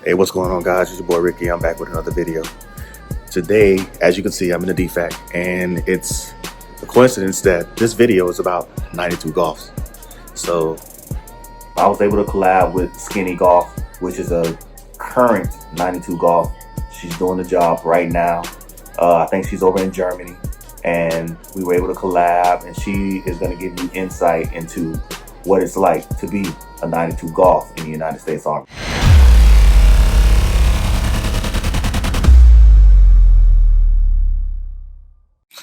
Hey, what's going on, guys? It's your boy Ricky. I'm back with another video. Today, as you can see, I'm in a DFAC, and it's a coincidence that this video is about 92 golfs. So I was able to collab with Skinny Golf, which is a current 92 golf. She's doing the job right now. I think she's over in Germany, and we were able to collab, and she is going to give you insight into what it's like to be a 92 golf in the United States Army.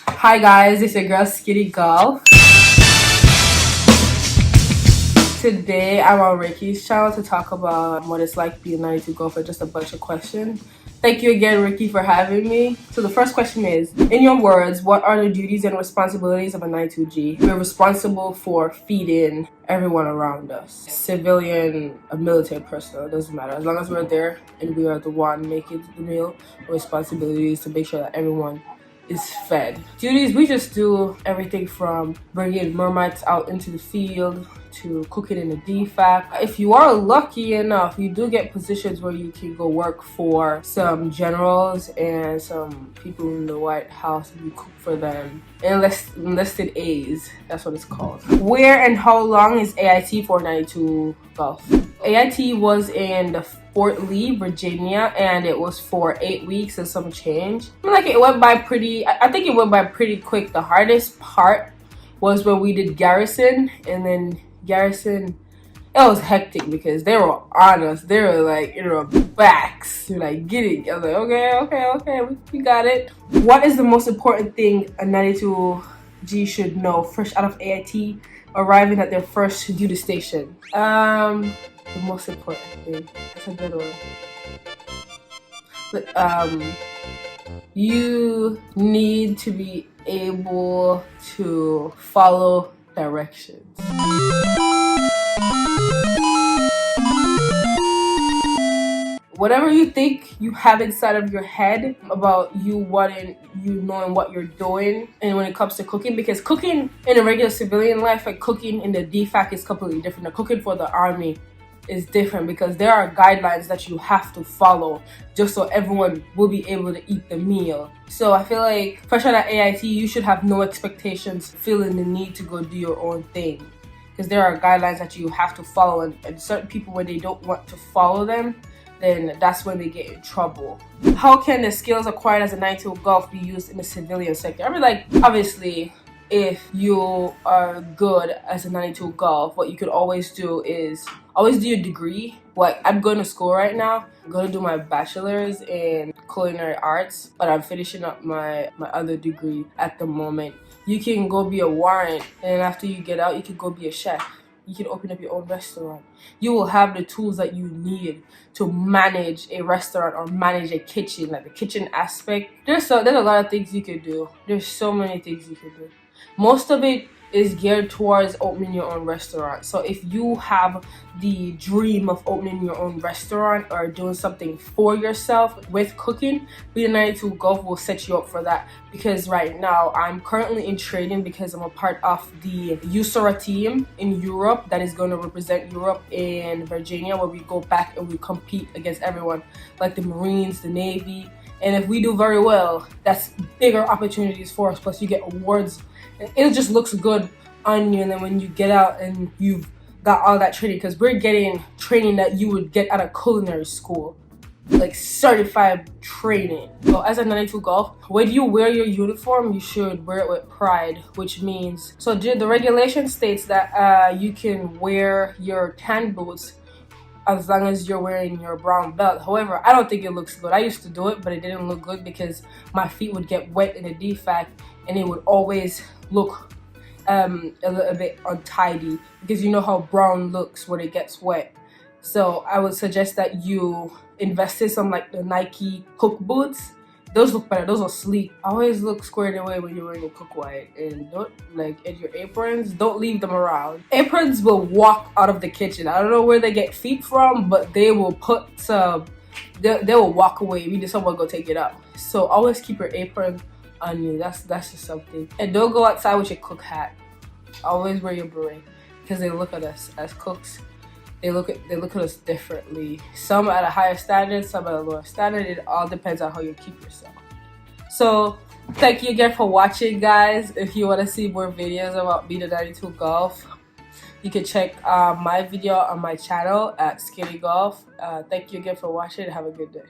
Hi guys, it's your girl Skitty Golf. Today I'm on Ricky's channel to talk about what it's like being a 92 golfer, just a bunch of questions. Thank you again, Ricky, for having me. So the first question is, in your words, what are the duties and responsibilities of a 92G? We're responsible for feeding everyone around us. Civilian, a military personnel, it doesn't matter. As long as we're there and we are the one making the meal, our responsibility is to make sure that everyone is fed. Duties, we just do everything from bringing mermaids out into the field to cooking in the DFAC. If you are lucky enough, you do get positions where you can go work for some generals and some people in the White House and you cook for them. Enlisted A's, that's what it's called. Where and how long is AIT for 92 golf? AIT was in Fort Lee, Virginia, and it was for 8 weeks and some change. I think it went by pretty quick. The hardest part was when we did Garrison, and then Garrison, it was hectic because they were on us. They were like in our backs. You're like, get it. I was like, okay, we got it. What is the most important thing a 92G should know fresh out of AIT, arriving at their first duty station? The most important thing. That's a good one. But you need to be able to follow directions. Whatever you think you have inside of your head about you knowing what you're doing, and when it comes to cooking, because cooking in a regular civilian life and cooking in the DFAC is completely different. The cooking for the Army is different because there are guidelines that you have to follow just so everyone will be able to eat the meal. So I feel like fresh out of AIT, you should have no expectations, feeling the need to go do your own thing, because there are guidelines that you have to follow, and certain people, when they don't want to follow them, then that's when they get in trouble. How can the skills acquired as a 92 golf be used in the civilian sector? I mean, like, obviously, if you are good as a 92 golf, what you could always do is always do your degree. Like, I'm going to school right now. I'm going to do my bachelor's in culinary arts, but I'm finishing up my other degree at the moment. You can go be a warrant, and after you get out, you can go be a chef. You can open up your own restaurant. You will have the tools that you need to manage a restaurant or manage a kitchen, like the kitchen aspect. There's a lot of things you could do. There's so many things you could do. Most of it is geared towards opening your own restaurant. So if you have the dream of opening your own restaurant or doing something for yourself with cooking, being a 92 golf will set you up for that. Because right now I'm currently in training because I'm a part of the USORA team in Europe that is going to represent Europe in Virginia, where we go back and we compete against everyone like the Marines, the Navy. And if we do very well, that's bigger opportunities for us. Plus you get awards. It just looks good on you, and then when you get out and you've got all that training, because we're getting training that you would get at a culinary school, like certified training. So as a 92 golf, when you wear your uniform, you should wear it with pride, which means, so the regulation states that you can wear your tan boots as long as you're wearing your brown belt. However, I don't think it looks good. I used to do it, but it didn't look good because my feet would get wet in the DFAC and it would always look a little bit untidy, because you know how brown looks when it gets wet. So I would suggest that you invest in some like the Nike Hook boots. Those look better. Those are sleek. Always look squared away when you're wearing your cook white. And don't, like, and your aprons, don't leave them around. Aprons will walk out of the kitchen. I don't know where they get feet from, but they will put some, they will walk away. We need someone go take it out. So always keep your apron on you. That's just something. And don't go outside with your cook hat. Always wear your beret, because they look at us as cooks they look at us differently. Some at a higher standard, some at a lower standard. It all depends on how you keep yourself. So thank you again for watching, guys. If you want to see more videos about me, the 92 Golf, you can check my video on my channel at Skinny Golf. Thank you again for watching. Have a good day.